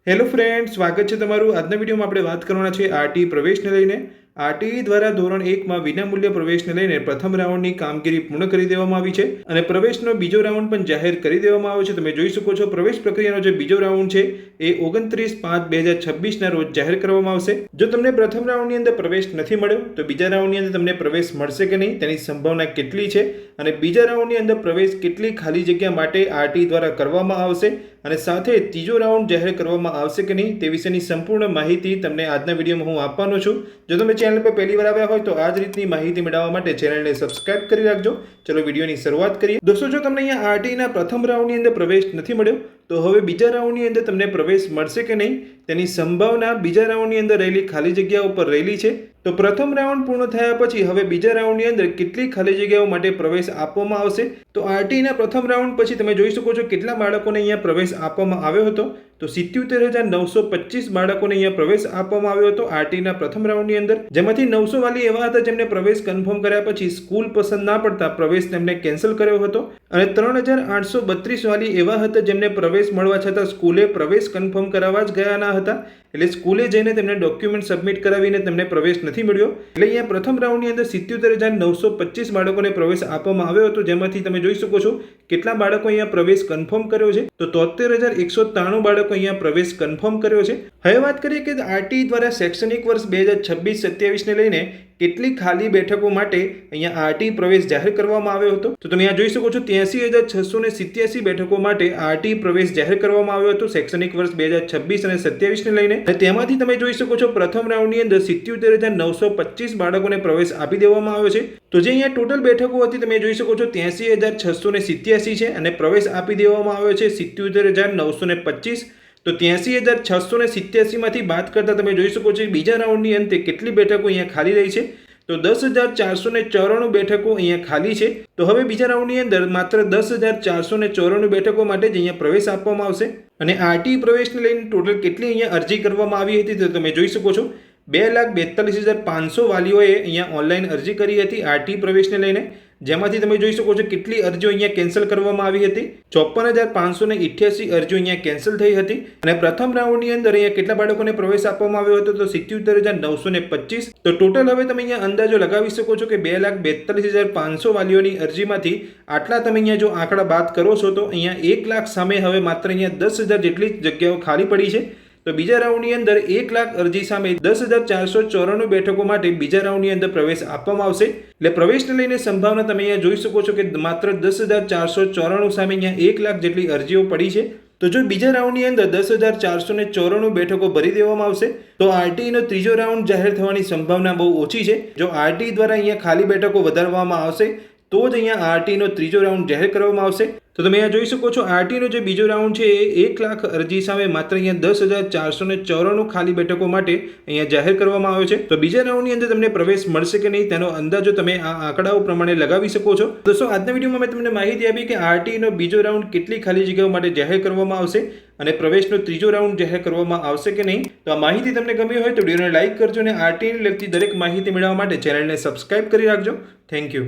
Hello friend, સ્વાગત છે તમારું। આજના વિડીયોમાં આપણે વાત કરવાના છે આરટી પ્રવેશને લઈને। આરટી દ્વારા ધોરણ 1માં વિનામૂલ્ય પ્રવેશને લઈને પ્રથમ રાઉન્ડની કામગીરી પૂર્ણ કરી દેવામાં આવી છે અને પ્રવેશનો બીજો રાઉન્ડ પણ જાહેર કરી દેવામાં આવ્યો છે। તમે જોઈ શકો છો પ્રવેશ પ્રક્રિયાનો જે બીજો રાઉન્ડ છે એ 29/5/2026ના રોજ જાહેર કરવામાં આવશે। જો તમને પ્રથમ રાઉન્ડની અંદર પ્રવેશ નથી મળ્યો તો બીજા રાઉન્ડની અંદર તમને પ્રવેશ મળશે કે નહીં તેની સંભાવના કેટલી છે અને બીજા રાઉન્ડની અંદર પ્રવેશ કેટલી ખાલી જગ્યા માટે આરટી દ્વારા કરવામાં આવશે અને સાથે ત્રીજો રાઉન્ડ જાહેર કરવામાં આવશે કે નહીં તે વિશેની સંપૂર્ણ માહિતી તમને આજના વિડીયોમાં હું આપવાનો છું। જો તમે ચેનલ પર પહેલી વાર આવ્યા હોય તો આ જ રીતની માહિતી મેળવવા માટે ચેનલને સબસ્ક્રાઇબ કરી રાખજો। ચલો વિડીયોની શરૂઆત કરીએ। દોસ્તો, જો તમને અહીંયા આરટીના પ્રથમ રાઉન્ડની અંદર પ્રવેશ નથી મળ્યો તો હવે બીજા રાઉન્ડની અંદર તમને પ્રવેશ મળશે કે નહીં તેની સંભાવના બીજા રાઉન્ડની અંદર રહેલી ખાલી જગ્યાઓ પર રહેલી છે। તો પ્રથમ રાઉન્ડ પૂર્ણ થયા પછી હવે બીજા રાઉન્ડની અંદર કેટલી ખાલી જગ્યાઓ માટે પ્રવેશ આપવામાં આવશે તો આરટીના પ્રથમ રાઉન્ડ પછી તમે જોઈ શકો છો કેટલા બાળકોને અહીંયા પ્રવેશ આપવામાં આવ્યો હતો તો 77,925 બાળકોને અહીંયા પ્રવેશ આપવામાં આવ્યો હતો આરટીના પ્રથમ રાઉન્ડની અંદર, જેમાંથી 900 વાલી એવા હતા જેમને પ્રવેશ કન્ફર્મ કર્યા પછી સ્કૂલ પસંદ ના પડતા પ્રવેશ તેમને કેન્સલ કર્યો હતો અને 3,832 વાલી એવા હતા જેમને પ્રવેશ મળવા છતાં સ્કૂલે પ્રવેશ કન્ફર્મ કરાવવા જ ગયા ના હતા, એટલે સ્કૂલે જઈને તેમને ડોક્યુમેન્ટ સબમિટ કરાવીને તેમને પ્રવેશ નથી મળ્યો। એટલે અહીંયા પ્રથમ રાઉન્ડની અંદર 77,925 બાળકોને પ્રવેશ આપવામાં આવ્યો હતો, જેમાંથી તમે જોઈ શકો છો કેટલા બાળકો અહીંયા પ્રવેશ કન્ફર્મ કર્યો છે તો 73,193 બાળકો અહીંયા પ્રવેશ કન્ફર્મ કર્યો છે। હવે વાત કરીએ કે આરટી દ્વારા શૈક્ષણિક વર્ષ 2026-27ને લઈને કેટલી ખાલી બેઠકો માટે અહીંયા આરટી પ્રવેશ જાહેર કરવામાં આવ્યો હતો તો તમે અહીંયા જોઈ શકો છો 83,687 બેઠકો માટે આરટી પ્રવેશ જાહેર કરવામાં આવ્યો હતો શૈક્ષણિક વર્ષ 2026 અને 27ને લઈને, અને તેમાંથી તમે જોઈ શકો છો પ્રથમ રાઉન્ડની અંદર 77,925 બાળકોને પ્રવેશ આપી દેવામાં આવ્યો છે। તો જે અહીંયા ટોટલ બેઠકો હતી તમે જોઈ શકો છો 83,687 છે અને પ્રવેશ આપી દેવામાં આવ્યો છે 77,925। તો 83,687 માંથી બાદ કરતા તમે જોઈ શકો છો બીજા રાઉન્ડની અંતે કેટલી બેઠકો અહીંયા ખાલી રહી છે તો 10,494 બેઠકો અહીંયા ખાલી છે। તો હવે બીજા રાઉન્ડની અંદર માત્ર 10,494 બેઠકો માટે જ અહીંયા પ્રવેશ આપવામાં આવશે અને આરટી પ્રવેશને લઈને ટોટલ કેટલી અહીંયા અરજી કરવામાં આવી હતી તો તમે જોઈ શકો છો 2,42,500 વાલીઓએ અહીંયા ઓનલાઈન અરજી કરી હતી આરટી પ્રવેશને લઈને, જેમાંથી તમે જોઈ શકો છો કેટલી અરજીઓ અહીંયા કેન્સલ કરવામાં આવી હતી 54,588 અરજીઓ અહીંયા કેન્સલ થઈ હતી અને પ્રથમ રાઉન્ડની અંદર અહીંયા કેટલા બાળકોને પ્રવેશ આપવામાં આવ્યો હતો તો 77,925। તો ટોટલ હવે તમે અહીંયા અંદાજો લગાવી શકો છો કે 2,42,500 વાલીઓની અરજીમાંથી આટલા તમે અહીંયા જો આંકડા બાદ કરો છો તો અહીંયા 1 લાખ સામે હવે માત્ર અહીંયા 10,000 જેટલી જગ્યાઓ ખાલી પડી છે। તો બીજા રાઉન્ડની અંદર 1 લાખ અરજી સામે 10,494 બેઠકો માટે બીજા રાઉન્ડની અંદર પ્રવેશ આપવામાં આવશે। એટલે પ્રવેશને લઈને સંભાવના તમે અહીંયા જોઈ શકો છો કે માત્ર 10,494 સામે અહીંયા 1 લાખ જેટલી અરજીઓ પડી છે। તો જો બીજા રાઉન્ડની અંદર 10,494 બેઠકો ભરી દેવામાં આવશે તો આરટીનો ત્રીજો રાઉન્ડ જાહેર થવાની સંભાવના બહુ ઓછી છે। જો આરટી દ્વારા અહીંયા ખાલી બેઠકો વધારવામાં આવશે તો જ અહીંયા આરટીનો ત્રીજો રાઉન્ડ જાહેર કરવામાં આવશે। તો તમે અહીંયા જોઈ શકો છો આરટીનો જે બીજો રાઉન્ડ છે એ 1 લાખ અરજી સામે માત્ર અહીંયા 10,494 ખાલી બેઠકો માટે અહીંયા જાહેર કરવામાં આવ્યો છે। તો બીજા રાઉન્ડની અંદર તમને પ્રવેશ મળશે કે નહીં તેનો અંદાજો તમે આ આંકડાઓ પ્રમાણે લગાવી શકો છો। દોસ્તો, આજના વિડીયોમાં મેં તમને માહિતી આપી કે આરટીનો બીજો રાઉન્ડ કેટલી ખાલી જગ્યાઓ માટે જાહેર કરવામાં આવશે અને પ્રવેશનો ત્રીજો રાઉન્ડ જાહેર કરવામાં આવશે કે નહીં। તો આ માહિતી તમને ગમી હોય તો વિડીયોને લાઇક કરજો અને આરટીને લગતી દરેક માહિતી મેળવવા માટે ચેનલને સબસ્ક્રાઇબ કરી રાખજો। Thank you.